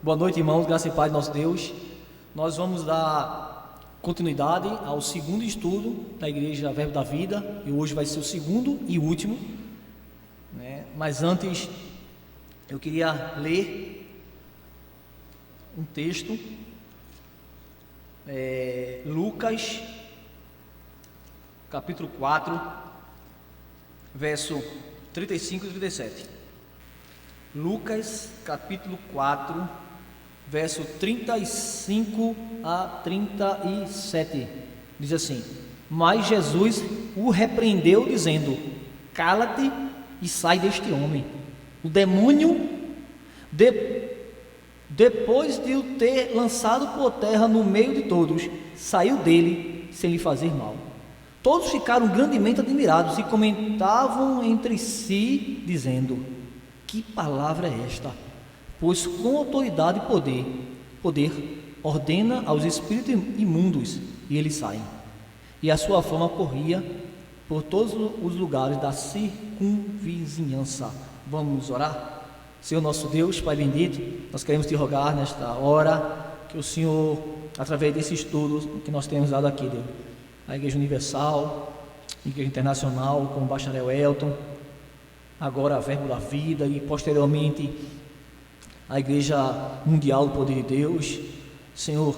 Boa noite, irmãos, graça e paz de nosso Deus. Nós vamos dar continuidade ao segundo estudo da Igreja Verbo da Vida, e hoje vai ser o segundo e último, né? Mas antes, eu queria ler um texto, Lucas, capítulo 4, verso 35 e 37. Lucas, capítulo 4, verso 35 a 37, diz assim: Mas Jesus o repreendeu, dizendo: Cala-te e sai deste homem. O demônio, depois de o ter lançado por terra no meio de todos, saiu dele sem lhe fazer mal. Todos ficaram grandemente admirados e comentavam entre si, dizendo: Que palavra é esta? Pois com autoridade e poder ordena aos espíritos imundos e eles saem. E a sua fama corria por todos os lugares da circunvizinhança. Vamos orar? Senhor nosso Deus, Pai bendito, nós queremos te rogar nesta hora que o Senhor, através desse estudo que nós temos dado aqui, Deus, a Igreja Universal, a Igreja Internacional, com o Bacharel Elton, agora a Verbo da Vida e posteriormente a Igreja Mundial do Poder de Deus. Senhor,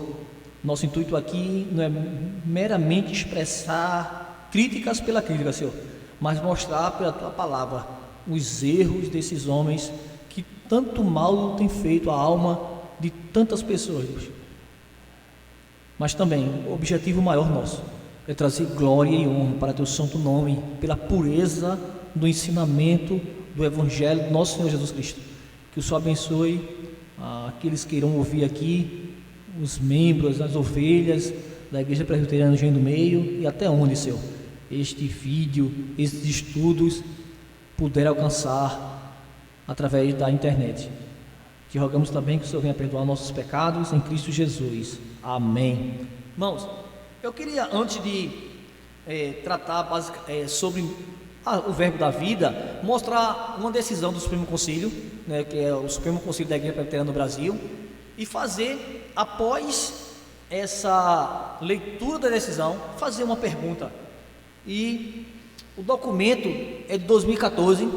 nosso intuito aqui não é meramente expressar críticas pela crítica, Senhor, mas mostrar pela Tua Palavra os erros desses homens que tanto mal têm feito a alma de tantas pessoas, Deus. Mas também o objetivo maior nosso é trazer glória e honra para Teu santo nome, pela pureza do ensinamento do Evangelho do nosso Senhor Jesus Cristo. Que o Senhor abençoe aqueles que irão ouvir aqui, os membros, as ovelhas da Igreja Presbiteriana do Engenho do Meio, e até onde, Senhor, este vídeo, estes estudos puder alcançar através da internet. Te rogamos também que o Senhor venha perdoar nossos pecados em Cristo Jesus. Amém. Irmãos, eu queria, antes de tratar sobre o Verbo da Vida, mostrar uma decisão do Supremo Conselho, né, que é o Supremo Conselho da Igreja Presbiteriana no Brasil, e fazer, após essa leitura da decisão, fazer uma pergunta. E o documento é de 2014,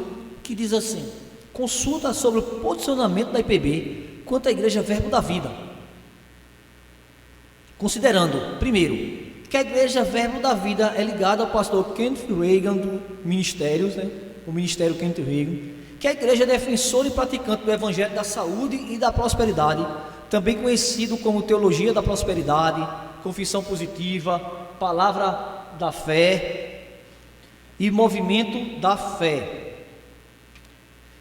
que diz assim: consulta sobre o posicionamento da IPB quanto à Igreja Verbo da Vida, considerando, primeiro, que a Igreja Verbo da Vida é ligada ao pastor Kenneth Reagan do Ministérios, né? O Ministério Kenneth Reagan, que a Igreja é defensora e praticante do Evangelho da Saúde e da Prosperidade, também conhecido como Teologia da Prosperidade, Confissão Positiva, Palavra da Fé e Movimento da Fé.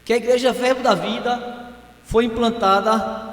Que a Igreja Verbo da Vida foi implantada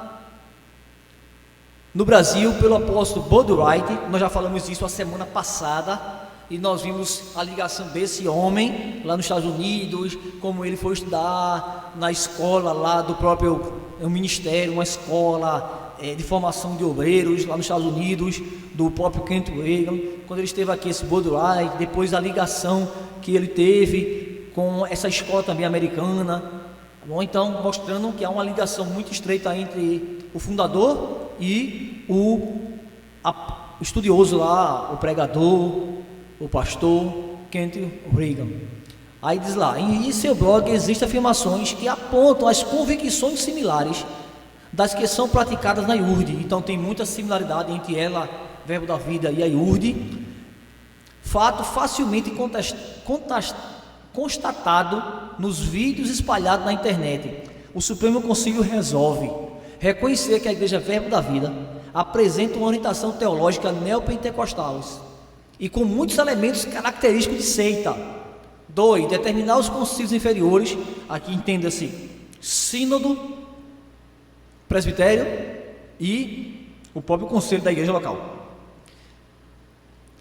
no Brasil pelo apóstolo Bud Wright. Nós já falamos isso a semana passada e nós vimos a ligação desse homem lá nos Estados Unidos, como ele foi estudar na escola lá do próprio ministério, uma escola de formação de obreiros lá nos Estados Unidos, do próprio Kenneth Reagan. Quando ele esteve aqui, esse Bud Wright, depois a ligação que ele teve com essa escola também americana. Bom, então, mostrando que há uma ligação muito estreita entre o fundador e o estudioso lá, o pregador, o pastor Kenneth Reagan. Aí diz lá: em seu blog existem afirmações que apontam as convicções similares das que são praticadas na IURD. Então tem muita similaridade entre ela, Verbo da Vida, e a IURD. Fato facilmente constatado nos vídeos espalhados na internet. O Supremo Conselho resolve reconhecer que a Igreja Verbo da Vida apresenta uma orientação teológica neopentecostal e com muitos elementos característicos de seita. 2. Determinar os concílios inferiores, aqui entenda-se sínodo, presbitério e o próprio conselho da igreja local.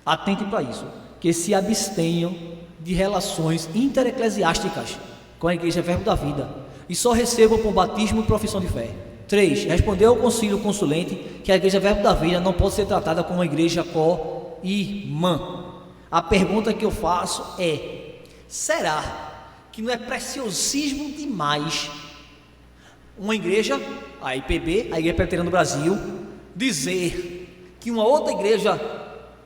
Atentem para isso, que se abstenham de relações intereclesiásticas com a Igreja Verbo da Vida e só recebam por batismo e profissão de fé. 3. Respondeu ao concílio consulente que a Igreja Verbo da Vida não pode ser tratada como uma igreja co-irmã. A pergunta que eu faço é: será que não é preciosismo demais uma igreja, a IPB, a Igreja Presbiteriana do Brasil, dizer que uma outra igreja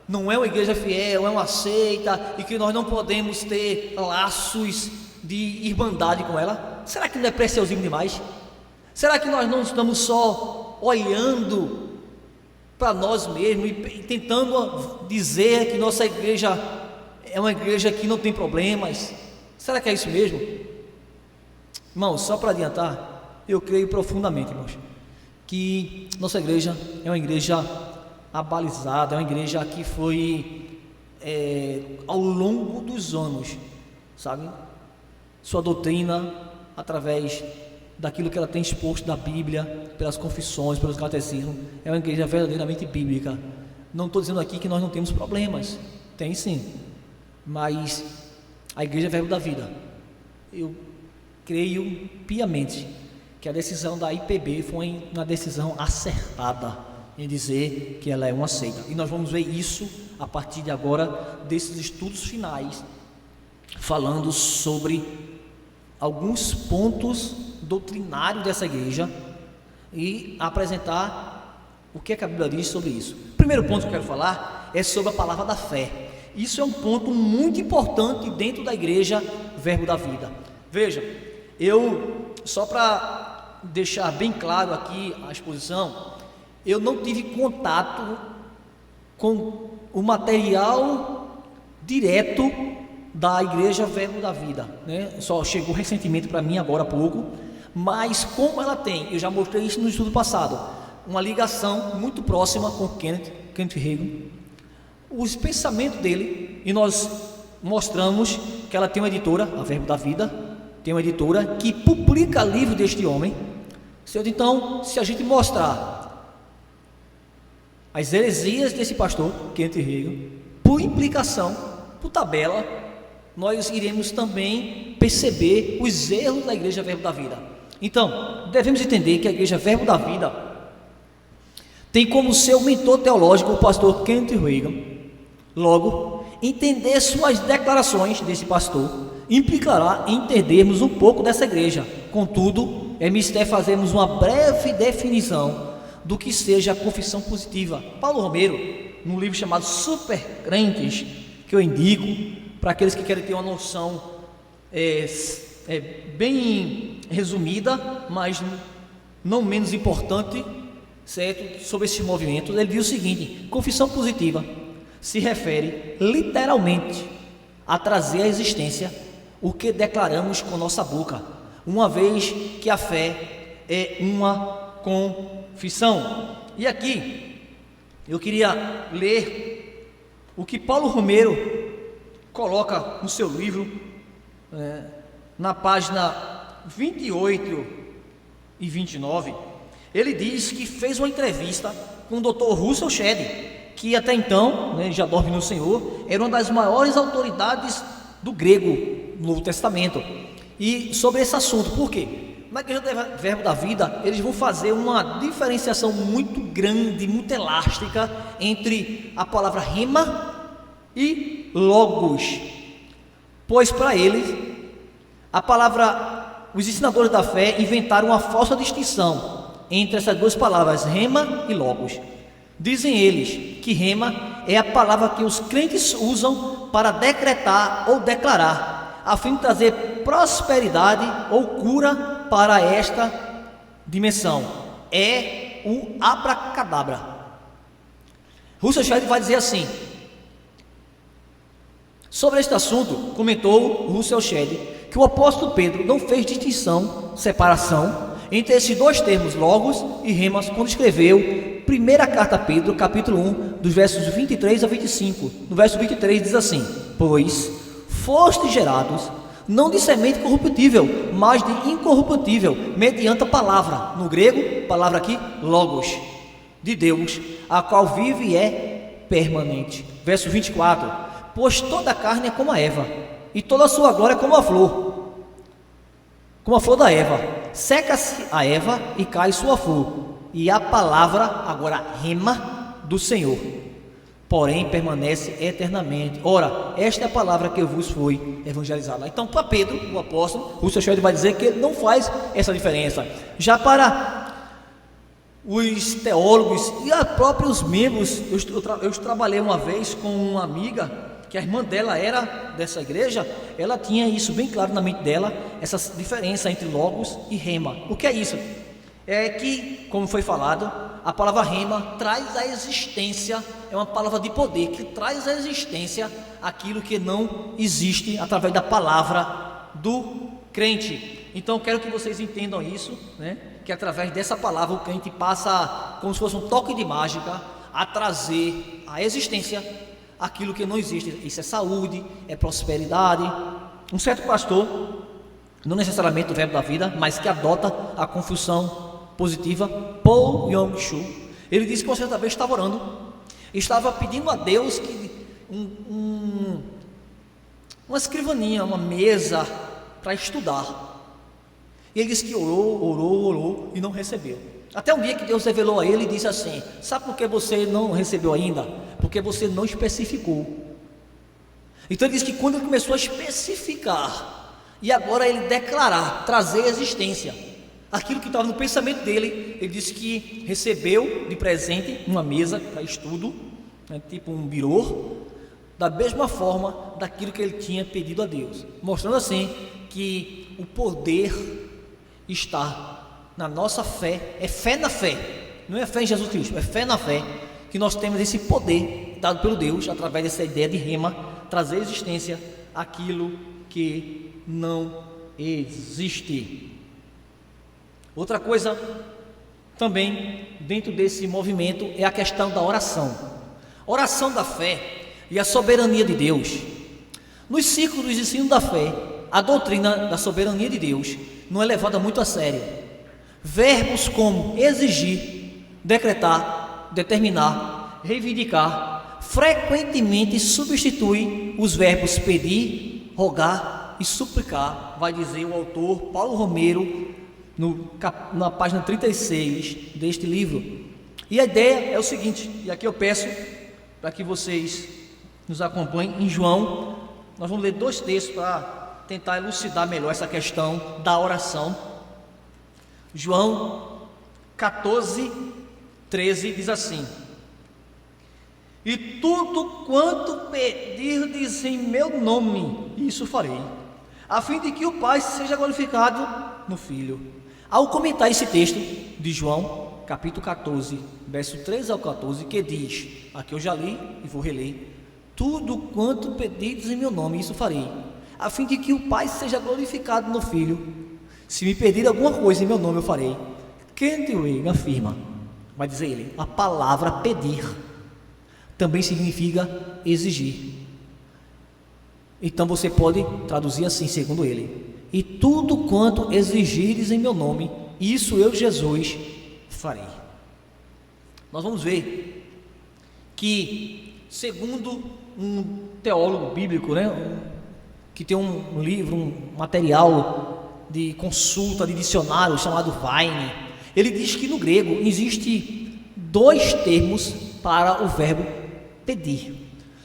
não é uma igreja fiel, é uma seita, e que nós não podemos ter laços de irmandade com ela? Será que não é preciosismo demais? Será que nós não estamos só olhando para nós mesmos e tentando dizer que nossa igreja é uma igreja que não tem problemas? Será que é isso mesmo? Irmãos, só para adiantar, eu creio profundamente, irmãos, que nossa igreja é uma igreja abalizada, é uma igreja que foi ao longo dos anos, sabe, sua doutrina, através daquilo que ela tem exposto da Bíblia, pelas confissões, pelos catecismos, é uma igreja verdadeiramente bíblica. Não estou dizendo aqui que nós não temos problemas, tem sim, mas a igreja é verbo da vida. Eu creio piamente que a decisão da IPB foi uma decisão acertada em dizer que ela é uma seita, e nós vamos ver isso a partir de agora, desses estudos finais, falando sobre alguns pontos doutrinários dessa igreja e apresentar o que a Bíblia diz sobre isso. O primeiro ponto que eu quero falar é sobre a palavra da fé. Isso é um ponto muito importante dentro da igreja Verbo da Vida. Veja, eu, só para deixar bem claro aqui a exposição, eu não tive contato com o material direto da igreja Verbo da Vida, né? Só chegou recentemente para mim agora há pouco, mas como ela tem, eu já mostrei isso no estudo passado, uma ligação muito próxima com Kenneth Hagin, os pensamentos dele, e nós mostramos que ela tem uma editora, a Verbo da Vida, tem uma editora que publica livro deste homem, certo? Então, se a gente mostrar as heresias desse pastor, Kenneth Hagin, por implicação, por tabela, nós iremos também perceber os erros da igreja Verbo da Vida. Então, devemos entender que a igreja Verbo da Vida tem como seu mentor teológico o pastor Kenneth Hagin. Logo, entender suas declarações desse pastor implicará em entendermos um pouco dessa igreja. Contudo, é mister fazermos uma breve definição do que seja a confissão positiva. Paulo Romero, num livro chamado Super Crentes, que eu indico para aqueles que querem ter uma noção bem resumida, mas não menos importante, certo, sobre esse movimento, ele diz o seguinte: confissão positiva se refere literalmente a trazer à existência o que declaramos com nossa boca, uma vez que a fé é uma confissão. E aqui eu queria ler o que Paulo Romero coloca no seu livro, na página 28 e 29. Ele diz que fez uma entrevista com o Dr. Russell Shedd, que até então, já dorme no Senhor, era uma das maiores autoridades do grego no Novo Testamento, e sobre esse assunto. Por quê? Na igreja do Verbo da Vida, eles vão fazer uma diferenciação muito grande, muito elástica, entre a palavra rema e logos, pois para eles, os ensinadores da fé inventaram uma falsa distinção entre essas duas palavras, rema e logos. Dizem eles que rema é a palavra que os crentes usam para decretar ou declarar, a fim de trazer prosperidade ou cura para esta dimensão. É o abracadabra. Russell Shedd vai dizer assim sobre este assunto. Comentou Russell Shedd que o apóstolo Pedro não fez distinção, separação entre esses dois termos, logos e remas, quando escreveu primeira carta a Pedro, capítulo 1, dos versos 23 a 25. No verso 23 diz assim: pois fostes gerados não de semente corruptível, mas de incorruptível, mediante a palavra, no grego, palavra aqui, logos, de Deus, a qual vive e é permanente. Verso 24: pois toda a carne é como a erva, e toda a sua glória é como a flor da erva. Seca-se a erva e cai sua flor, e a palavra, agora rema, do Senhor porém permanece eternamente. Ora, esta é a palavra que vos foi evangelizada. Então, para Pedro, o apóstolo, o Sr. vai dizer que ele não faz essa diferença. Já para os teólogos e a próprios membros, eu trabalhei uma vez com uma amiga, que a irmã dela era dessa igreja, ela tinha isso bem claro na mente dela, essa diferença entre logos e rema. O que é isso? É que, como foi falado, a palavra rema traz à existência, é uma palavra de poder, que traz à existência aquilo que não existe através da palavra do crente. Então, quero que vocês entendam isso, né? Que através dessa palavra o crente passa, como se fosse um toque de mágica, a trazer à existência aquilo que não existe. Isso é saúde, é prosperidade. Um certo pastor, não necessariamente o verbo da vida, mas que adota a confissão positiva, Paul Yong-Shu, ele disse que uma certa vez estava orando, estava pedindo a Deus que uma escrivaninha, uma mesa para estudar. E ele disse que orou e não recebeu. Até um dia que Deus revelou a ele e disse assim: sabe por que você não recebeu ainda? Porque você não especificou. Então ele disse que quando ele começou a especificar, e agora ele declarar, trazer a existência, aquilo que estava no pensamento dele, ele disse que recebeu de presente uma mesa para estudo, né, tipo um birô, da mesma forma daquilo que ele tinha pedido a Deus, mostrando assim que o poder está na nossa fé, é fé na fé, não é fé em Jesus Cristo, é fé na fé, que nós temos esse poder dado pelo Deus, através dessa ideia de rema, trazer à existência aquilo que não existe. Outra coisa também dentro desse movimento é a questão da oração. Oração da fé e a soberania de Deus. Nos círculos de ensino da fé, a doutrina da soberania de Deus não é levada muito a sério. Verbos como exigir, decretar, determinar, reivindicar, frequentemente substituem os verbos pedir, rogar e suplicar, vai dizer o autor Paulo Romero na página 36 deste livro. E a ideia é o seguinte, e aqui eu peço para que vocês nos acompanhem em João. Nós vamos ler 2 textos para tentar elucidar melhor essa questão da oração. João 14, 13 diz assim: e tudo quanto pedirdes em meu nome, isso farei, a fim de que o Pai seja glorificado no Filho. Ao comentar esse texto de João, capítulo 14, verso 13 ao 14, que diz, aqui eu já li e vou reler: tudo quanto pedirdes em meu nome, isso farei, a fim de que o Pai seja glorificado no Filho. Se me pedir alguma coisa em meu nome, eu farei. Quem afirma, vai dizer ele, a palavra pedir também significa exigir. Então você pode traduzir assim, segundo ele: e tudo quanto exigires em meu nome, isso eu, Jesus, farei. Nós vamos ver que, segundo um teólogo bíblico, né, que tem um livro, um material de consulta, de dicionário, chamado Vine, ele diz que no grego existe 2 termos para o verbo pedir.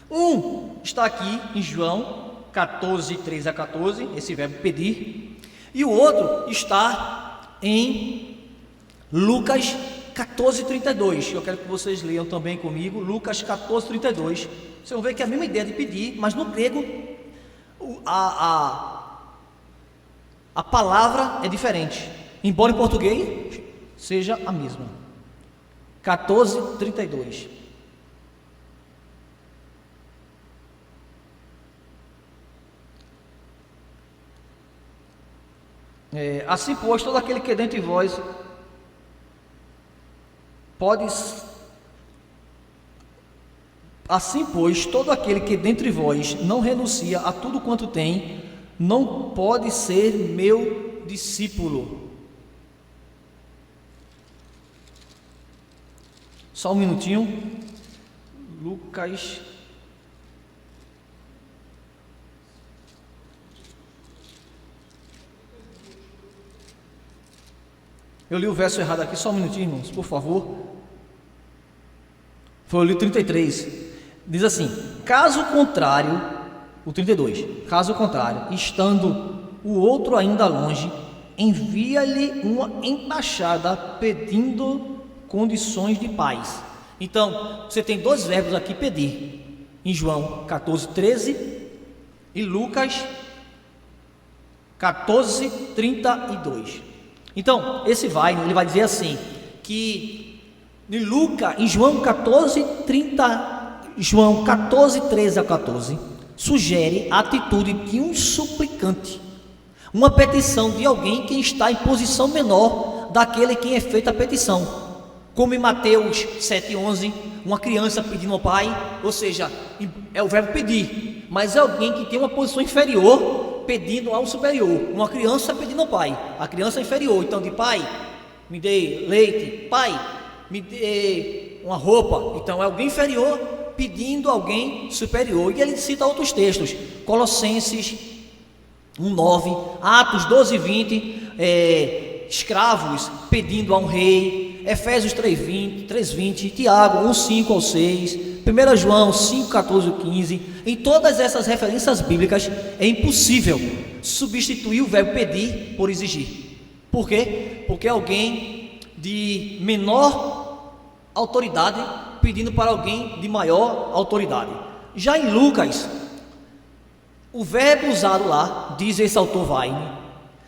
Um está aqui em João 14, 13 a 14, esse verbo pedir, e o outro está em Lucas 14, 32. Eu quero que vocês leiam também comigo Lucas 14, 32. Vocês vão ver que é a mesma ideia de pedir, mas no grego a palavra é diferente, embora em português seja a mesma. 14, 32. Assim pois, todo aquele que dentro de vós assim pois, todo aquele que dentre vós não renuncia a tudo quanto tem, não pode ser meu discípulo. Só um minutinho. Lucas. Eu li o verso errado aqui, só um minutinho, irmãos, por favor. Foi o livro 33. Diz assim: caso contrário, o 32, caso contrário, estando o outro ainda longe, envia-lhe uma embaixada pedindo condições de paz. Então, você tem dois verbos aqui, pedir, em João 14, 13 e Lucas 14, 32. Então, ele vai dizer assim, que em João 14, 13 a 14, sugere a atitude de um suplicante, uma petição de alguém que está em posição menor daquele quem é feita a petição, como em Mateus 7,11, uma criança pedindo ao pai, ou seja, é o verbo pedir, mas é alguém que tem uma posição inferior pedindo ao superior, uma criança pedindo ao pai, a criança é inferior, então de pai, me dê leite, pai, me dê uma roupa, então é alguém inferior pedindo a alguém superior, e ele cita outros textos, Colossenses 1,9, Atos 12:20, escravos pedindo a um rei, Efésios 3:20, Tiago 1:5 ao 6, 1 João 5:14 ao 15. Em todas essas referências bíblicas é impossível substituir o verbo pedir por exigir. Por quê? Porque alguém de menor autoridade pedindo para alguém de maior autoridade. Já em Lucas, o verbo usado lá, diz esse autor Weine,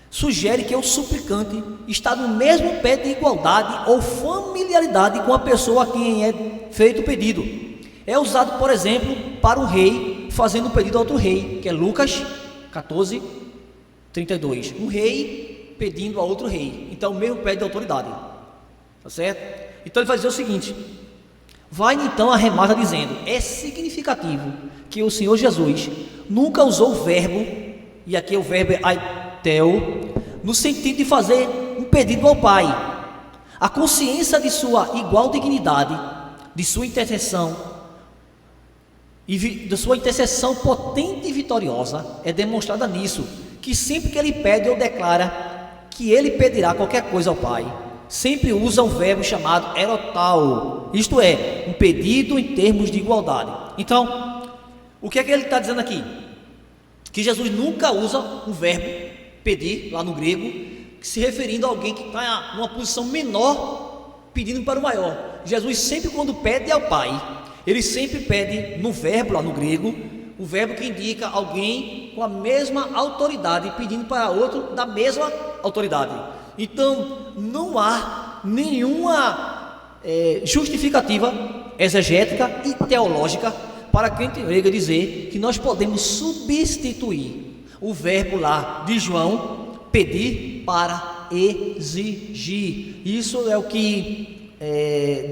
sugere que o suplicante está no mesmo pé de igualdade ou familiaridade com a pessoa a quem é feito o pedido. É usado, por exemplo, para um rei fazendo um pedido a outro rei, que é Lucas 14, 32. Um rei pedindo a outro rei. Então, o mesmo pé de autoridade. Tá certo? Então, ele vai dizer o seguinte: vai então arremata dizendo, é significativo que o Senhor Jesus nunca usou o verbo, e aqui o verbo é aiteo, no sentido de fazer um pedido ao Pai. A consciência de sua igual dignidade, de sua intercessão, e de sua intercessão potente e vitoriosa, é demonstrada nisso, que sempre que ele pede ou declara que ele pedirá qualquer coisa ao Pai, sempre usa um verbo chamado erotal, isto é, um pedido em termos de igualdade. Então, o que é que ele está dizendo aqui? Que Jesus nunca usa um verbo pedir, lá no grego, se referindo a alguém que está numa posição menor, pedindo para o maior. Jesus sempre, quando pede ao Pai, ele sempre pede no verbo, lá no grego, o verbo que indica alguém com a mesma autoridade, pedindo para outro da mesma autoridade. Então, não há nenhuma justificativa exegética e teológica para quem tem grego dizer que nós podemos substituir o verbo lá de João, pedir, para exigir. Isso é o que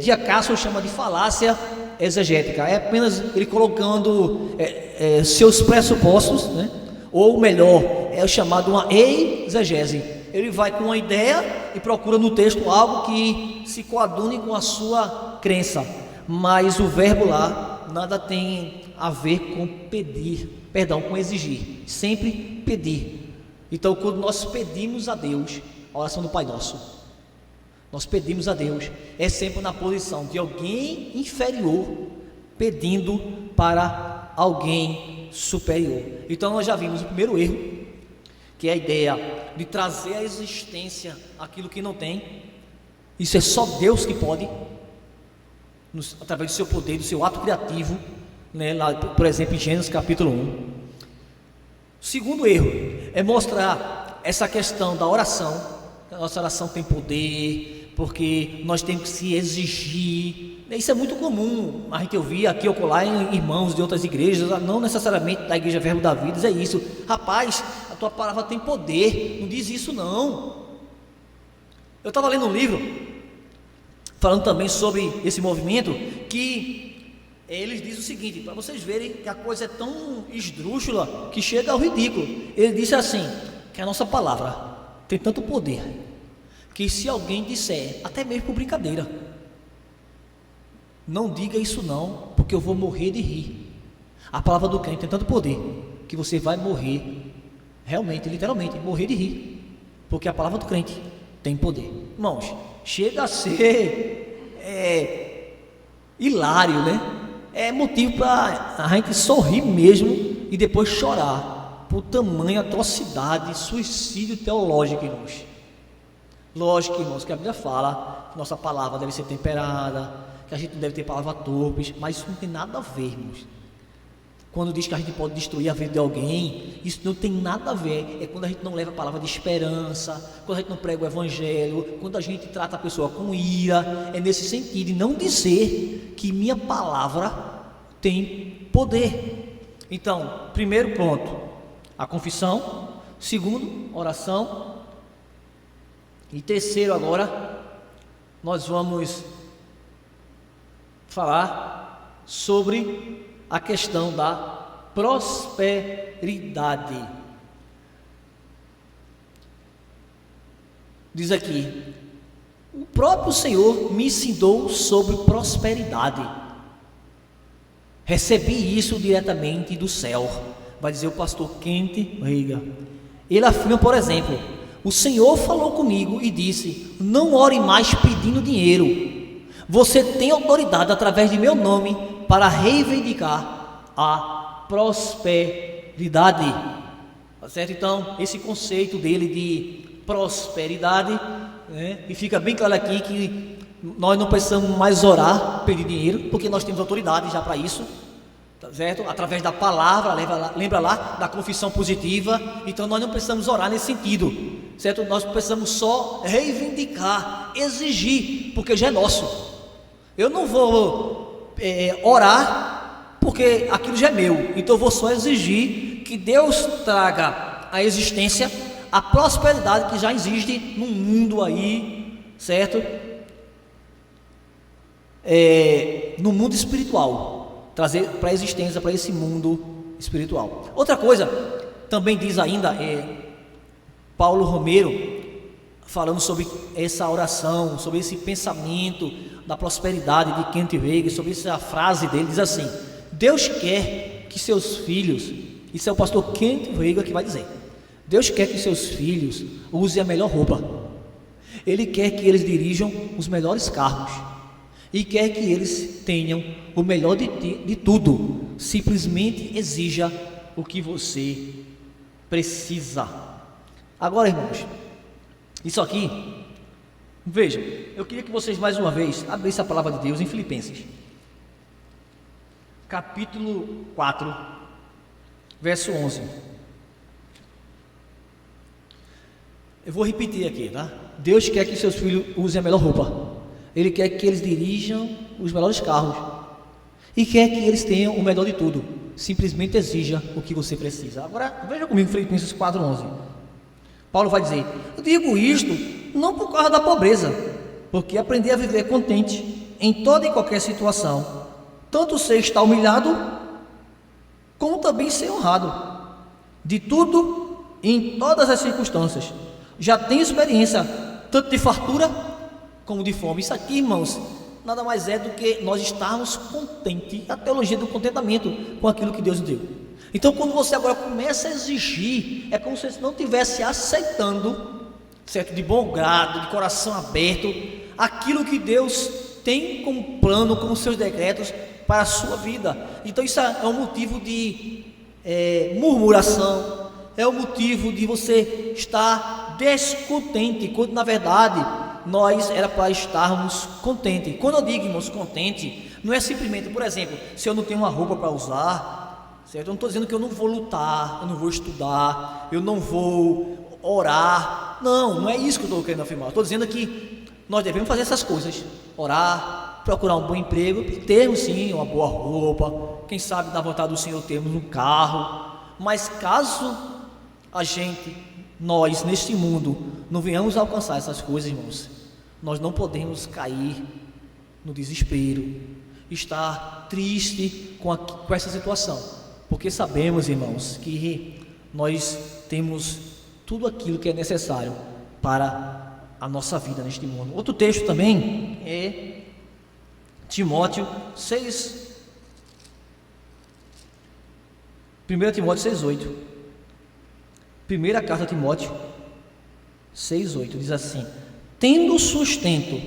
Diacácio chama de falácia exegética. É apenas ele colocando seus pressupostos, né? Ou melhor, é chamado uma exegese. Ele vai com uma ideia e procura no texto algo que se coadune com a sua crença, mas o verbo lá nada tem a ver com pedir, com exigir, sempre pedir. Então, quando nós pedimos a Deus, a oração do Pai Nosso, nós pedimos a Deus, é sempre na posição de alguém inferior pedindo para alguém superior. Então, nós já vimos o primeiro erro, que é a ideia de trazer à existência aquilo que não tem. Isso é só Deus que pode, através do seu poder, do seu ato criativo, né? Lá, por exemplo, em Gênesis capítulo 1. O segundo erro é mostrar essa questão da oração. A nossa oração tem poder, porque nós temos que se exigir. Isso é muito comum a gente ouvir aqui ou colar em irmãos de outras igrejas, não necessariamente da Igreja Verbo da Vida, é isso. Rapaz, a tua palavra tem poder, não diz isso não. Eu estava lendo um livro, falando também sobre esse movimento, que eles dizem o seguinte, para vocês verem que a coisa é tão esdrúxula que chega ao ridículo. Ele disse assim, que a nossa palavra tem tanto poder, que se alguém disser, até mesmo por brincadeira, não diga isso não, porque eu vou morrer de rir. A palavra do crente tem tanto poder, que você vai morrer, realmente, literalmente, morrer de rir, porque a palavra do crente tem poder. Irmãos, chega a ser hilário, né? é motivo para a gente sorrir mesmo e depois chorar por tamanha atrocidade, suicídio teológico, irmãos. Lógico, irmãos, que a Bíblia fala que nossa palavra deve ser temperada, que a gente não deve ter palavras torpes, mas isso não tem nada a ver, irmãos. Quando diz que a gente pode destruir a vida de alguém, isso não tem nada a ver. É quando a gente não leva a palavra de esperança, quando a gente não prega o evangelho, quando a gente trata a pessoa com ira. É nesse sentido, e não dizer que minha palavra tem poder. Então, primeiro ponto, a confissão. Segundo, oração. E terceiro, agora nós vamos falar sobre a questão da prosperidade. Diz aqui: o próprio Senhor me ensinou sobre prosperidade. Recebi isso diretamente do céu. Vai dizer o pastor Kent Reiga. Ele afirma, por exemplo: o Senhor falou comigo e disse: não ore mais pedindo dinheiro. Você tem autoridade através de meu nome para reivindicar a prosperidade. Tá certo? Então, esse conceito dele de prosperidade, né? E fica bem claro aqui que nós não precisamos mais orar, pedir dinheiro, porque nós temos autoridade já para isso. Tá certo? Através da palavra, lembra lá da confissão positiva. Então nós não precisamos orar nesse sentido, certo? Nós precisamos só reivindicar, exigir, porque já é nosso. Eu não vou orar porque aquilo já é meu, então eu vou só exigir que Deus traga à existência a prosperidade que já existe no mundo aí, certo? No mundo espiritual, trazer para a existência, para esse mundo espiritual. Outra coisa, também diz ainda Paulo Romero, falando sobre essa oração, sobre esse pensamento da prosperidade de Kent Reiga, sobre essa frase dele, diz assim: Deus quer que seus filhos, isso é o pastor Kent Reiga que vai dizer, Deus quer que seus filhos usem a melhor roupa, Ele quer que eles dirijam os melhores carros, e quer que eles tenham o melhor de tudo. Simplesmente exija o que você precisa. Agora, irmãos, isso aqui, vejam, eu queria que vocês mais uma vez abrissem a palavra de Deus em Filipenses, capítulo 4, verso 11. Eu vou repetir aqui, tá? Deus quer que seus filhos usem a melhor roupa, Ele quer que eles dirijam os melhores carros, e quer que eles tenham o melhor de tudo. Simplesmente exija o que você precisa. Agora, veja comigo Filipenses 4:11. Paulo vai dizer: eu digo isto não por causa da pobreza, porque aprendi a viver contente em toda e qualquer situação, tanto ser estar humilhado, como também ser honrado, de tudo e em todas as circunstâncias. Já tenho experiência tanto de fartura como de fome. Isso aqui, irmãos, nada mais é do que nós estarmos contentes, a teologia do contentamento com aquilo que Deus nos deu. Então, quando você agora começa a exigir, é como se você não estivesse aceitando, certo, de bom grado, de coração aberto, aquilo que Deus tem como plano, como seus decretos para a sua vida. Então isso é um motivo de murmuração, é um motivo de você estar descontente, quando na verdade nós era para estarmos contentes. Quando eu digo, irmãos, contente, não é simplesmente, por exemplo, se eu não tenho uma roupa para usar, certo? Eu não estou dizendo que eu não vou lutar, eu não vou estudar, eu não vou orar. Não é isso que eu estou querendo afirmar. Eu estou dizendo que nós devemos fazer essas coisas: orar, procurar um bom emprego, termos sim uma boa roupa, quem sabe da vontade do Senhor termos um carro. Mas caso nós neste mundo não venhamos a alcançar essas coisas, irmãos, nós não podemos cair no desespero, estar triste com essa situação, porque sabemos, irmãos, que nós temos tudo aquilo que é necessário para a nossa vida neste mundo. Outro texto também é Timóteo 6, 1 Timóteo 6,8. Primeira carta a Timóteo 6,8 diz assim: tendo sustento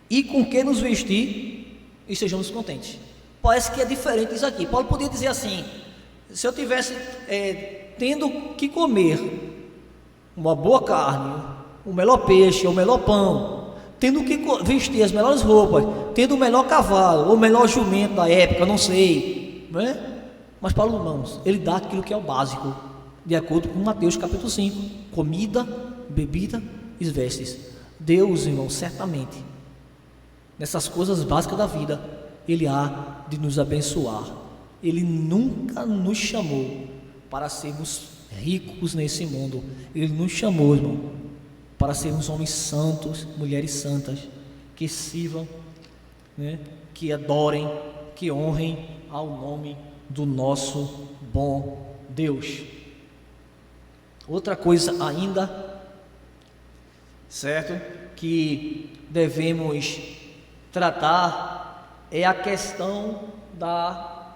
e com que nos vestir, e sejamos contentes. Parece que é diferente isso aqui. Paulo podia dizer assim: se eu tivesse tendo que comer uma boa carne, o melhor peixe, o melhor pão, tendo que vestir as melhores roupas, tendo o melhor cavalo, ou o melhor jumento da época, não sei, né? Mas Paulo, irmãos, ele dá aquilo que é o básico, de acordo com Mateus capítulo 5, comida, bebida e vestes. Deus, irmãos, certamente, nessas coisas básicas da vida, Ele há de nos abençoar. Ele nunca nos chamou para sermos ricos nesse mundo. Ele nos chamou, irmão, para sermos homens santos, mulheres santas, que sirvam, né, que adorem, que honrem ao nome do nosso bom Deus. Outra coisa ainda, certo, que devemos tratar é a questão da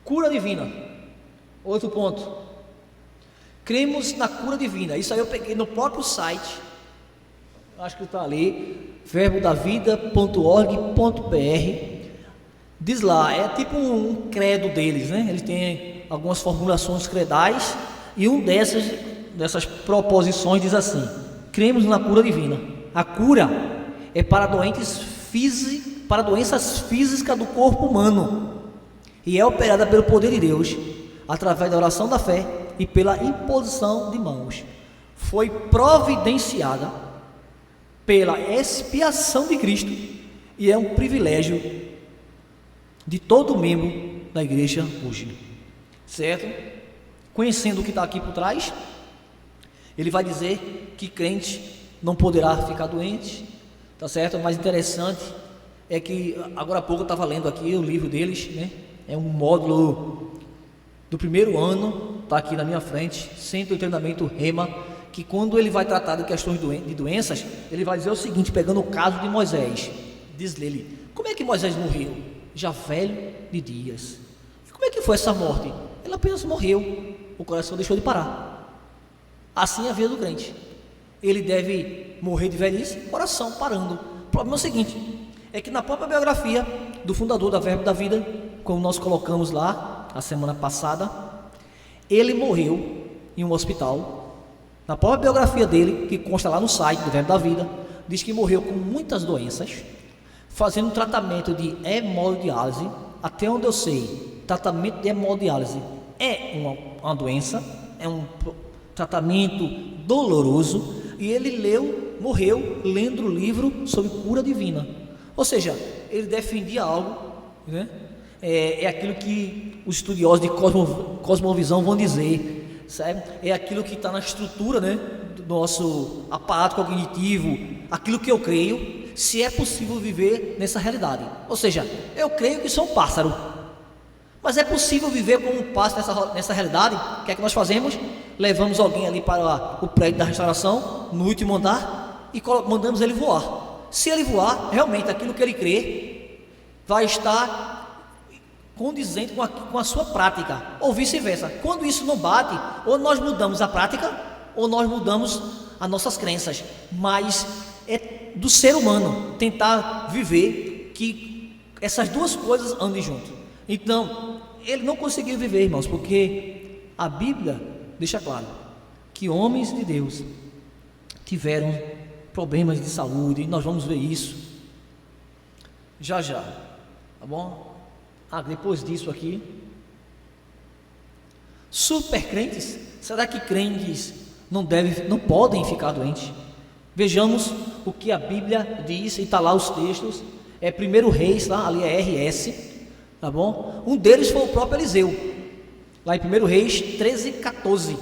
cura divina. Outro ponto, cremos na cura divina. Isso aí eu peguei no próprio site, acho que está ali, verbodavida.org.br. Diz lá, é tipo um credo deles, né? Eles têm algumas formulações credais, e dessas proposições diz assim: cremos na cura divina. A cura é para doenças físicas do corpo humano, e é operada pelo poder de Deus, através da oração da fé e pela imposição de mãos. Foi providenciada pela expiação de Cristo, e é um privilégio de todo membro da igreja hoje, certo? Conhecendo o que está aqui por trás, ele vai dizer que crente não poderá ficar doente, tá certo? O mais interessante é que agora há pouco eu estava lendo aqui o livro deles, né? É um módulo do primeiro ano, está aqui na minha frente, Centro de Treinamento Rema, que quando ele vai tratar de questões de doenças, ele vai dizer o seguinte, pegando o caso de Moisés. Diz ele: como é que Moisés morreu? Já velho de dias. E como é que foi essa morte? Ele apenas morreu, o coração deixou de parar. Assim é a vida do crente. Ele deve morrer de velhice, coração parando. O problema é o seguinte, é que na própria biografia do fundador da Verbo da Vida, como nós colocamos lá a semana passada, ele morreu em um hospital. Na própria biografia dele, que consta lá no site do Verbo da Vida, diz que morreu com muitas doenças, fazendo um tratamento de hemodiálise. Até onde eu sei, tratamento de hemodiálise é uma doença, é um tratamento doloroso, e ele morreu lendo o livro sobre cura divina. Ou seja, ele defendia algo, né? É aquilo que os estudiosos de cosmovisão vão dizer, sabe? É aquilo que está na estrutura, né, do nosso aparato cognitivo, aquilo que eu creio, se é possível viver nessa realidade. Ou seja, eu creio que sou um pássaro, mas é possível viver como um pássaro nessa realidade? O que é que nós fazemos? Levamos alguém ali para o prédio da restauração, no último andar, e mandamos ele voar. Se ele voar, realmente aquilo que ele crê vai estar condizente com a sua prática, ou vice-versa. Quando isso não bate, ou nós mudamos a prática, ou nós mudamos as nossas crenças. Mas é do ser humano tentar viver que essas duas coisas andem junto. Então, ele não conseguiu viver, irmãos, porque a Bíblia deixa claro que homens de Deus tiveram problemas de saúde, e nós vamos ver isso já, tá bom? Depois disso aqui, super crentes, será que crentes não podem ficar doentes? Vejamos o que a Bíblia diz, e está lá os textos, é 1 Reis, lá, ali é RS, tá bom? Um deles foi o próprio Eliseu, lá em 1 Reis 13:14.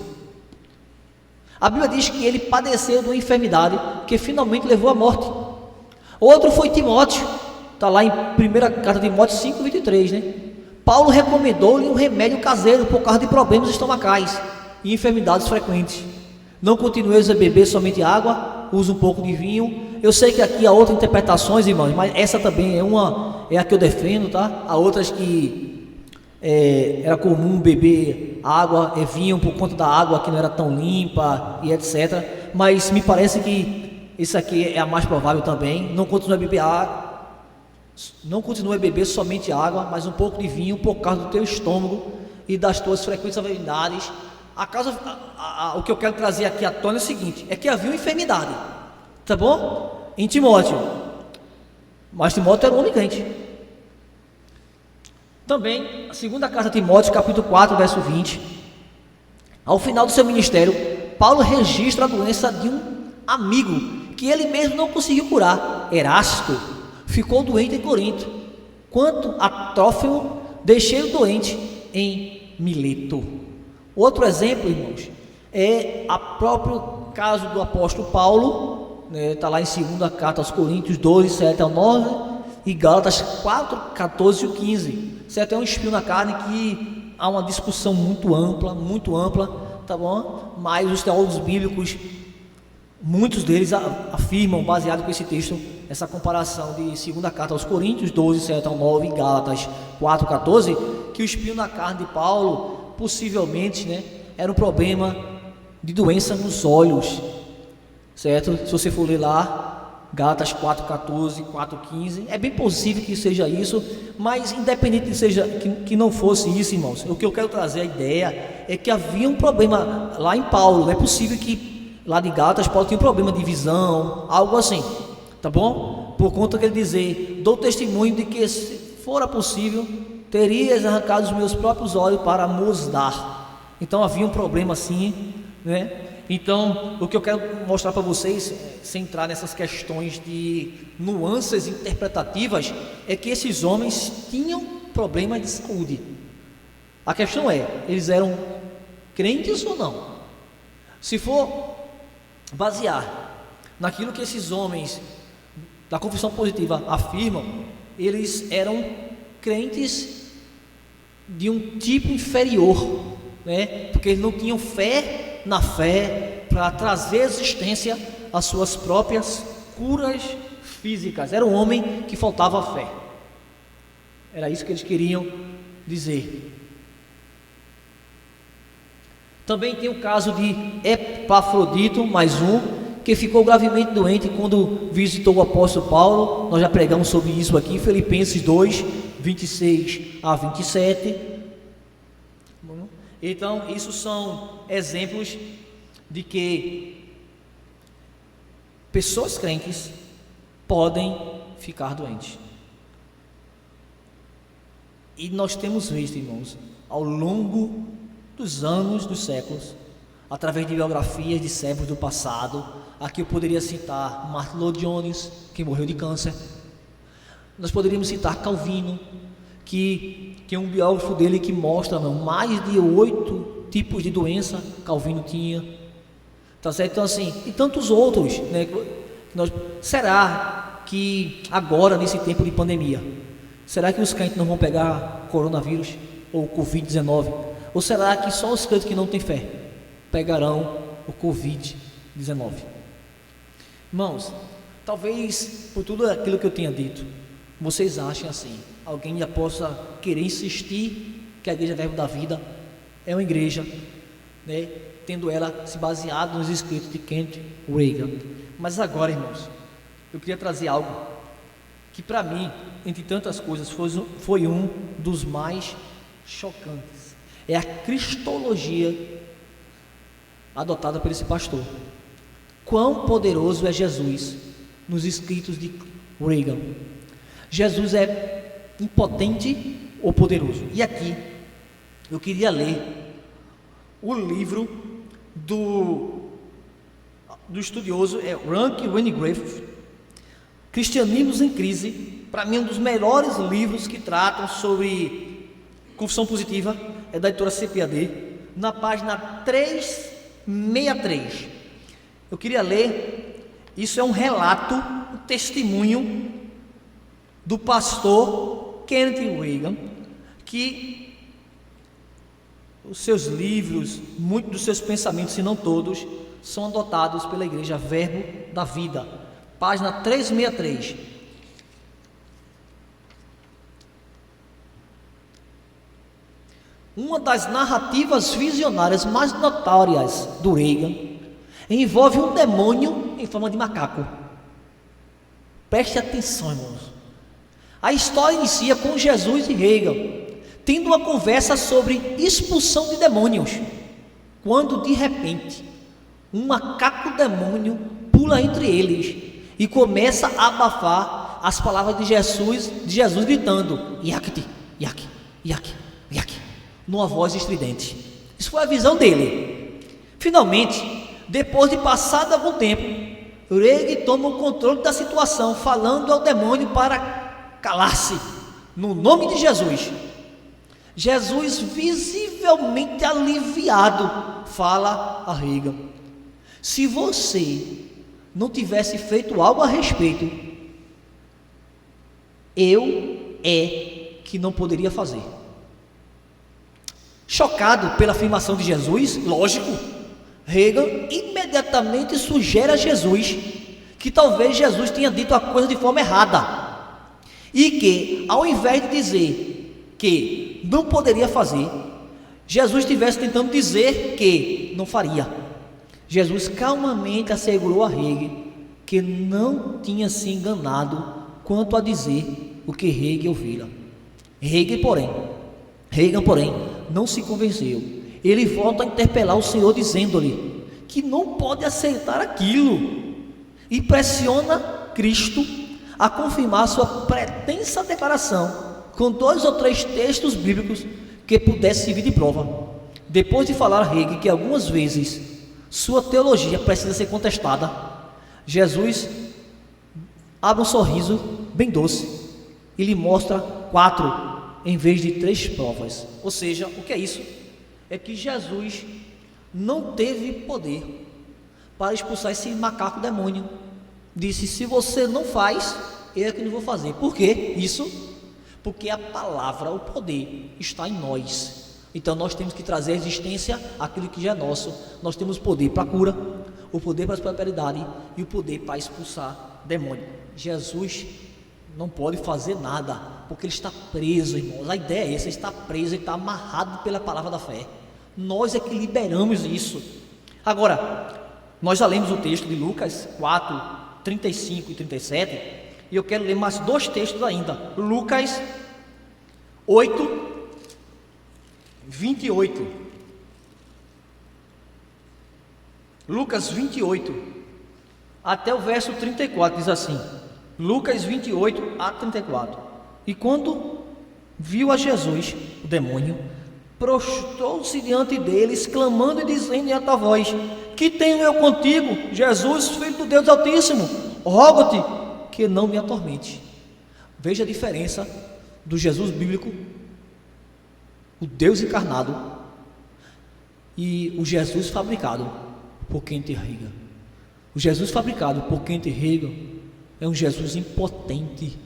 A Bíblia diz que ele padeceu de uma enfermidade que finalmente levou à morte. Outro foi Timóteo, está lá em 1 carta de Timóteo 5:23, né? Paulo recomendou-lhe um remédio caseiro por causa de problemas estomacais e enfermidades frequentes. Não continueis a beber somente água, use um pouco de vinho. Eu sei que aqui há outras interpretações, irmãos, mas essa também é a que eu defendo, tá? Há outras que era comum beber água, vinho por conta da água que não era tão limpa e etc. Mas me parece que isso aqui é a mais provável também. Não continue a beber água Não continue a beber somente água, mas um pouco de vinho, por causa do teu estômago e das tuas frequentes enfermidades. O que eu quero trazer aqui à tona é o seguinte: é que havia uma enfermidade, tá bom? Em Timóteo, mas Timóteo era um homem crente. Também, a segunda carta a Timóteo, capítulo 4, verso 20. Ao final do seu ministério, Paulo registra a doença de um amigo que ele mesmo não conseguiu curar. Erasto ficou doente em Corinto, quanto a Trófimo deixei-o doente em Mileto. Outro exemplo, irmãos, é o próprio caso do apóstolo Paulo, está lá em 2 carta aos Coríntios 12, 7 ao 9, e Gálatas 4, 14 e 15. Certo? É um espinho na carne que há uma discussão muito ampla, tá bom? Mas os teólogos bíblicos, muitos deles afirmam, baseado com esse texto, essa comparação de 2 carta aos Coríntios 12, 7 ao 9 e Gálatas 4, 14, que o espinho na carne de Paulo, possivelmente, era um problema de doença nos olhos, certo? Se você for ler lá, Gálatas 4, 14, 4, 15, é bem possível que seja isso, mas independente que não fosse isso, irmãos, o que eu quero trazer a ideia é que havia um problema lá em Paulo. Não é possível que lá de Gálatas Paulo tinha um problema de visão, algo assim, tá bom? Por conta que ele dizer: dou testemunho de que, se fora possível, terias arrancado os meus próprios olhos para mos dar. Então havia um problema assim, Então, o que eu quero mostrar para vocês, sem entrar nessas questões de nuances interpretativas, é que esses homens tinham problemas de saúde. A questão é: eles eram crentes ou não? Se for basear naquilo que esses homens da confissão positiva afirmam, eles eram crentes de um tipo inferior, porque eles não tinham fé na fé para trazer à existência as suas próprias curas físicas. Era um homem que faltava fé. Era isso que eles queriam dizer. Também tem o caso de Epafrodito, mais um, que ficou gravemente doente quando visitou o apóstolo Paulo. Nós já pregamos sobre isso aqui, Filipenses 2, 26 a 27. Então, isso são exemplos de que pessoas crentes podem ficar doentes. E nós temos visto, irmãos, ao longo dos anos, dos séculos, através de biografias de servos do passado. Aqui eu poderia citar Martin Lloyd Jones, que morreu de câncer. Nós poderíamos citar Calvino, que é um biógrafo dele que mostra mais de 8 tipos de doença Calvino tinha, tá certo? Então assim, e tantos outros, será que agora, nesse tempo de pandemia, será que os crentes não vão pegar coronavírus ou Covid-19? Ou será que só os crentes que não têm fé pegarão o Covid-19? Irmãos, talvez por tudo aquilo que eu tenha dito, vocês achem assim, alguém já possa querer insistir que a Igreja Verbo da Vida é uma igreja, tendo ela se baseado nos escritos de Kent Reagan. Mas agora, irmãos, eu queria trazer algo que para mim, entre tantas coisas, foi um dos mais chocantes. É a cristologia adotada por esse pastor. Quão poderoso é Jesus nos escritos de Reagan? Jesus é impotente ou poderoso? E aqui eu queria ler o livro do estudioso Rank Wennegrave, Cristianismos em Crise. Para mim, um dos melhores livros que tratam sobre confissão positiva, é da editora CPAD, na página 363. Eu queria ler, isso é um relato, um testemunho do pastor Kenneth Reagan, que os seus livros, muitos dos seus pensamentos, se não todos, são adotados pela Igreja Verbo da Vida, página 363. Uma das narrativas visionárias mais notórias do Reagan envolve um demônio em forma de macaco. Preste atenção, irmãos. A história inicia com Jesus e Regan tendo uma conversa sobre expulsão de demônios, quando de repente um macaco demônio pula entre eles e começa a abafar as palavras de Jesus gritando: Iacte, Iac, Iac, Iac, numa voz estridente. Isso foi a visão dele. Finalmente, depois de passado algum tempo, Reg toma o controle da situação, falando ao demônio para calar-se, no nome de Jesus. Jesus, visivelmente aliviado, fala a Regan: se você não tivesse feito algo a respeito, eu que não poderia fazer. Chocado pela afirmação de Jesus, lógico, Regan imediatamente sugere a Jesus que talvez Jesus tenha dito a coisa de forma errada, e que ao invés de dizer que não poderia fazer, Jesus estivesse tentando dizer que não faria. Jesus calmamente assegurou a Regan que não tinha se enganado quanto a dizer o que Regan ouvira. Regan, porém, não se convenceu. Ele volta a interpelar o Senhor, dizendo-lhe que não pode aceitar aquilo, e pressiona Cristo a confirmar sua pretensa declaração com 2 ou 3 textos bíblicos que pudesse servir de prova. Depois de falar a Regan que algumas vezes sua teologia precisa ser contestada, Jesus abre um sorriso bem doce e lhe mostra 4 em vez de 3 provas. Ou seja, o que é isso? É que Jesus não teve poder para expulsar esse macaco demônio. Disse: se você não faz, eu é que não vou fazer. Por quê? Isso porque a palavra, o poder está em nós. Então nós temos que trazer à existência aquilo que já é nosso. Nós temos poder para a cura, o poder para a prosperidade e o poder para expulsar demônio. Jesus não pode fazer nada, porque ele está preso, irmãos. A ideia é essa: ele está preso, ele está amarrado pela palavra da fé. Nós é que liberamos isso. Agora, nós já lemos o texto de Lucas 4, 35 e 37, e eu quero ler mais 2 textos ainda. Lucas 8, 28. Lucas 28, até o verso 34, diz assim: Lucas 28 a 34. E quando viu a Jesus, o demônio, prostrou-se diante dele, exclamando e dizendo em alta voz: que tenho eu contigo, Jesus, filho do Deus Altíssimo? Rogo-te que não me atormente. Veja a diferença do Jesus bíblico, o Deus encarnado, e o Jesus fabricado por Kenneth Regan. O Jesus fabricado por Kenneth Regan é um Jesus impotente,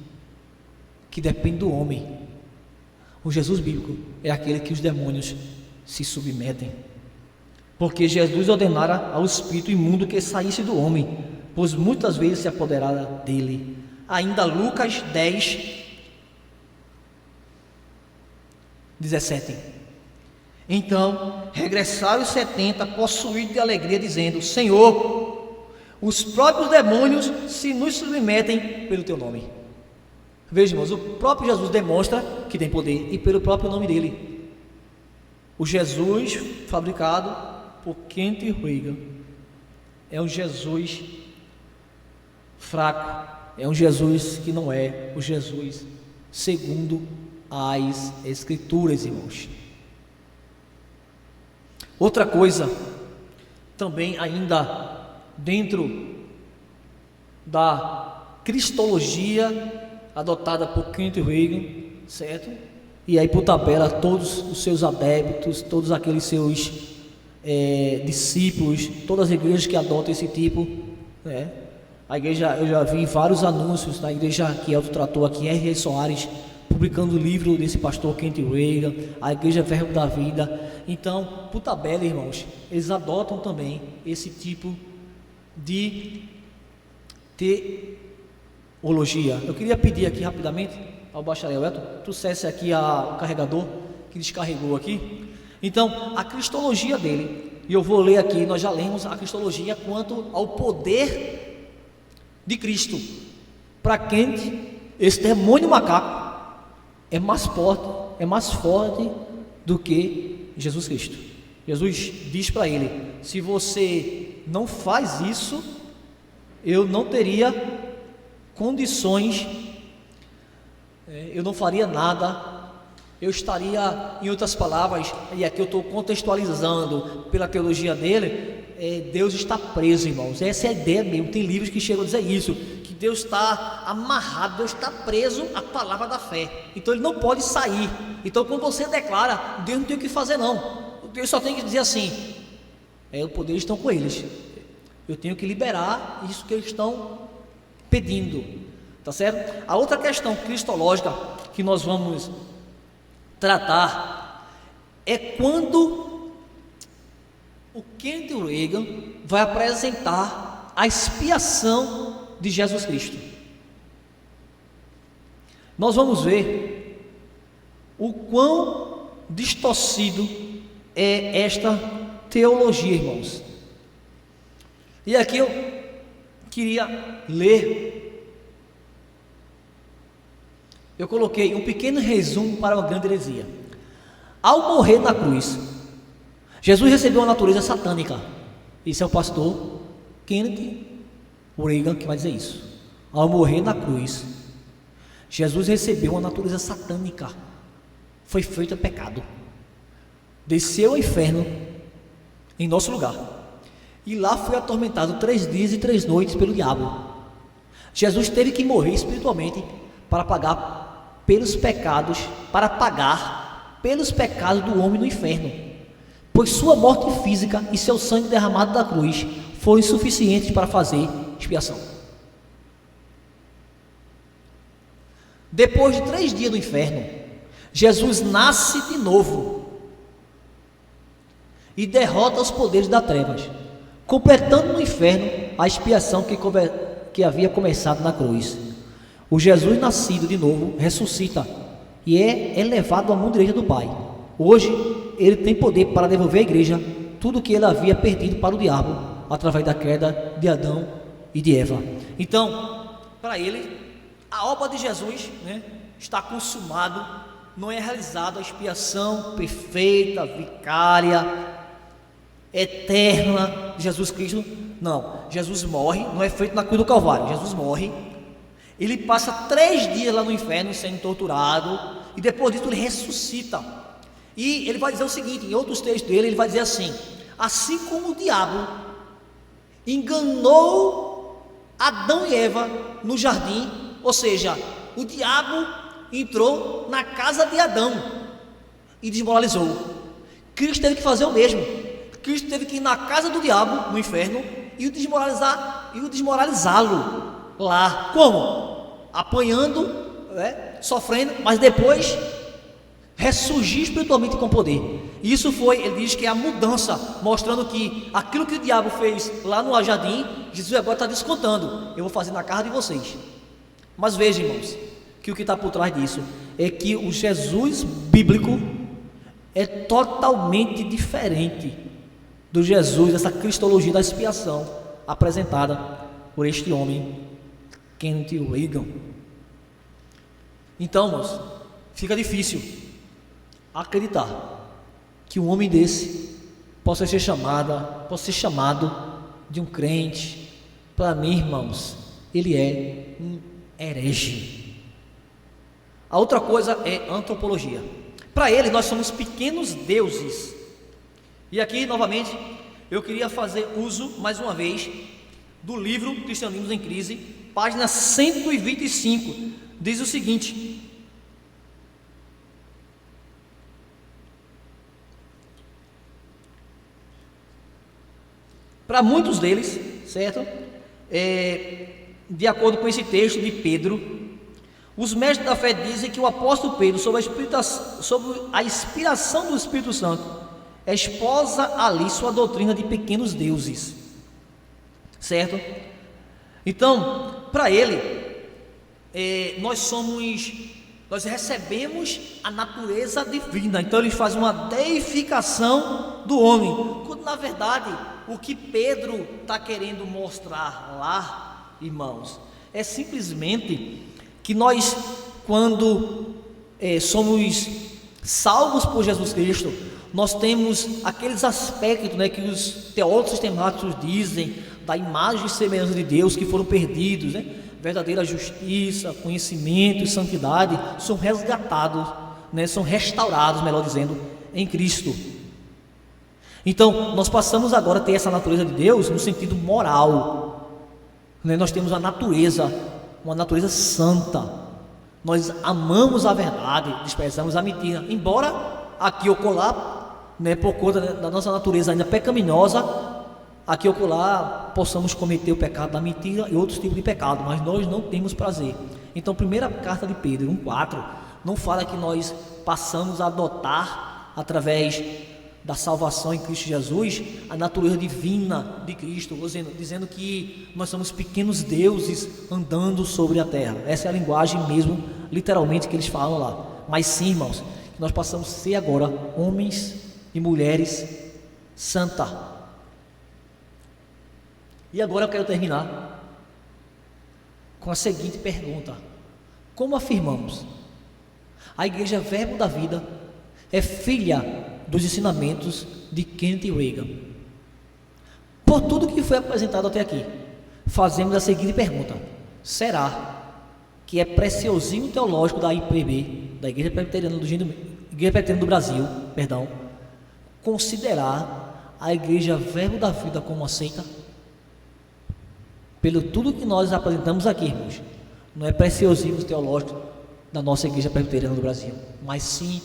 que depende do homem. O Jesus bíblico é aquele que os demônios se submetem, porque Jesus ordenara ao espírito imundo que saísse do homem, pois muitas vezes se apoderara dele. Ainda Lucas 10, 17. Então regressaram os 70 possuídos de alegria, dizendo: Senhor, os próprios demônios se nos submetem pelo teu nome. Veja, irmãos, o próprio Jesus demonstra que tem poder, e pelo próprio nome dele. O Jesus fabricado por Kenneth Regan é um Jesus fraco, é um Jesus que não é o Jesus segundo as Escrituras, irmãos. Outra coisa, também ainda dentro da cristologia adotada por Kenneth Regan, certo? E aí, por tabela, todos os seus adeptos, todos aqueles seus discípulos, todas as igrejas que adotam esse tipo, né? A igreja, eu já vi vários anúncios da igreja que Elton tratou aqui, R.R. Soares, publicando o livro desse pastor Kenneth Regan, a igreja Verbo da Vida. Então, por tabela, irmãos, eles adotam também esse tipo de teologia. Eu queria pedir aqui rapidamente ao bacharel Elton, trouxesse aqui o carregador que descarregou aqui. Então, a cristologia dele, e eu vou ler aqui, nós já lemos a cristologia quanto ao poder de Cristo. Para Kenneth, esse demônio macaco é mais forte do que Jesus Cristo. Jesus diz para ele: se você não faz isso, eu não teria condições, eu não faria nada, eu estaria, em outras palavras, e aqui eu estou contextualizando pela teologia dele, Deus está preso, irmãos. Essa é a ideia mesmo. Tem livros que chegam a dizer isso, que Deus está amarrado, Deus está preso à palavra da fé, então ele não pode sair. Então quando você declara, Deus não tem o que fazer não, Deus só tem que dizer assim: os poderes estão com eles, eu tenho que liberar isso que eles estão pedindo, tá certo? A outra questão cristológica que nós vamos tratar é quando o Kenneth Reagan vai apresentar a expiação de Jesus Cristo. Nós vamos ver o quão distorcido é esta teologia, irmãos. E aqui eu queria ler, eu coloquei um pequeno resumo para uma grande heresia. Ao morrer na cruz, Jesus recebeu uma natureza satânica. Isso é o pastor Kenneth Reagan que vai dizer isso. Ao morrer na cruz, Jesus recebeu uma natureza satânica, foi feito pecado, desceu ao inferno em nosso lugar, e lá foi atormentado 3 dias e 3 noites pelo diabo. Jesus teve que morrer espiritualmente para pagar pelos pecados do homem no inferno, pois sua morte física e seu sangue derramado da cruz foram insuficientes para fazer expiação. Depois de 3 dias no inferno, Jesus nasce de novo e derrota os poderes das trevas, completando no inferno a expiação que havia começado na cruz. O Jesus nascido de novo ressuscita e é elevado à mão direita do Pai. Hoje ele tem poder para devolver à igreja tudo que ele havia perdido para o diabo através da queda de Adão e de Eva. Então, para ele, a obra de Jesus, está consumado. Não é realizada a expiação perfeita, vicária, eterna de Jesus Cristo. Não, Jesus morre, não é feito na cruz do Calvário. Jesus morre, ele passa 3 dias lá no inferno sendo torturado, e depois disso ele ressuscita. E ele vai dizer o seguinte, em outros textos dele, ele vai dizer assim: assim como o diabo enganou Adão e Eva no jardim, ou seja, o diabo entrou na casa de Adão e desmoralizou. Cristo teve que fazer o mesmo. Cristo teve que ir na casa do diabo, no inferno, e o desmoralizá-lo lá. Como? Apanhando, sofrendo, mas depois ressurgir espiritualmente com poder. Isso foi, ele diz que é a mudança, mostrando que aquilo que o diabo fez lá no jardim, Jesus agora está descontando: eu vou fazer na casa de vocês. Mas veja, irmãos, que o que está por trás disso é que o Jesus bíblico é totalmente diferente do Jesus, essa cristologia da expiação apresentada por este homem, Kenneth Reagan. Então, irmãos, fica difícil acreditar que um homem desse possa ser chamado de um crente. Para mim, irmãos, ele é um herege. A outra coisa é antropologia. Para ele, nós somos pequenos deuses. E aqui, novamente, eu queria fazer uso, mais uma vez, do livro Cristianismo em Crise, página 125, diz o seguinte: para muitos deles, certo? De acordo com esse texto de Pedro, os mestres da fé dizem que o apóstolo Pedro, sobre a inspiração do Espírito Santo, esposa ali sua doutrina de pequenos deuses, certo? Então, para ele, nós recebemos a natureza divina. Então ele faz uma deificação do homem, quando na verdade o que Pedro está querendo mostrar lá, irmãos, é simplesmente que nós, quando somos salvos por Jesus Cristo, nós temos aqueles aspectos, né, que os teólogos sistemáticos dizem da imagem e semelhança de Deus que foram perdidos, né? Verdadeira justiça, conhecimento e santidade são resgatados, né, são restaurados, melhor dizendo, em Cristo. Então, nós passamos agora a ter essa natureza de Deus no sentido moral, né? Nós temos uma natureza santa. Nós amamos a verdade, desprezamos a mentira, embora aqui ou colar, né, por conta da nossa natureza ainda pecaminosa, aqui ou colar possamos cometer o pecado da mentira e outros tipos de pecado, mas nós não temos prazer. Então, primeira carta de Pedro 1,4 não fala que nós passamos a adotar, através da salvação em Cristo Jesus, a natureza divina de Cristo, dizendo que nós somos pequenos deuses andando sobre a terra. Essa é a linguagem mesmo, literalmente, que eles falam lá. Mas sim, irmãos, que nós passamos a ser agora homens e mulheres santas. E agora eu quero terminar com a seguinte pergunta: como afirmamos? A Igreja Verbo da Vida é filha dos ensinamentos de Kenneth Reagan. Por tudo que foi apresentado até aqui, fazemos a seguinte pergunta: será que é preciosismo teológico da IPB, da Igreja Presbiteriana do Brasil, considerar a Igreja Verbo da Vida como uma seita? Pelo tudo que nós apresentamos aqui, irmãos, não é preciosismo teológico da nossa Igreja Presbiteriana do Brasil, mas sim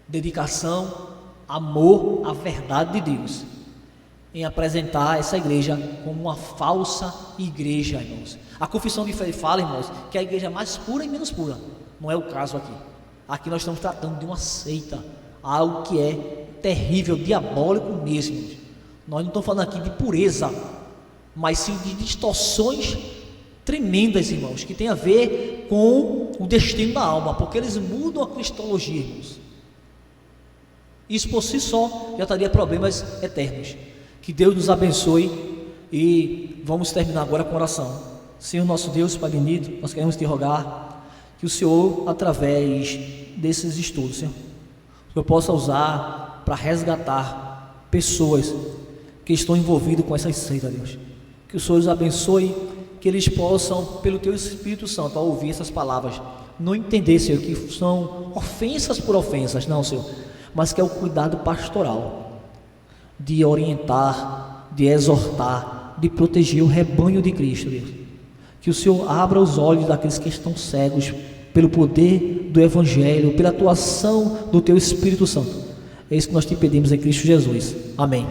dedicação, amor à verdade de Deus, em apresentar essa igreja como uma falsa igreja, irmãos. A confissão de fé fala, irmãos, que é a igreja mais pura e menos pura. Não é o caso aqui. Aqui nós estamos tratando de uma seita, algo que é terrível, diabólico mesmo, irmãos. Nós não estamos falando aqui de pureza, mas sim de distorções tremendas, irmãos, que tem a ver com o destino da alma, porque eles mudam a cristologia, irmãos. Isso por si só já traria problemas eternos. Que Deus nos abençoe, e vamos terminar agora com oração. Senhor nosso Deus, Pai bendito, nós queremos te rogar que o Senhor, através desses estudos, Senhor, o Senhor possa usar para resgatar pessoas que estão envolvidas com essa seita, Deus. Que o Senhor os abençoe, que eles possam, pelo Teu Espírito Santo, ao ouvir essas palavras, não entender, Senhor, que são ofensas por ofensas, não, Senhor, mas que é o cuidado pastoral, de orientar, de exortar, de proteger o rebanho de Cristo, Deus. Que o Senhor abra os olhos daqueles que estão cegos pelo poder do Evangelho, pela atuação do Teu Espírito Santo. É isso que nós te pedimos em Cristo Jesus. Amém.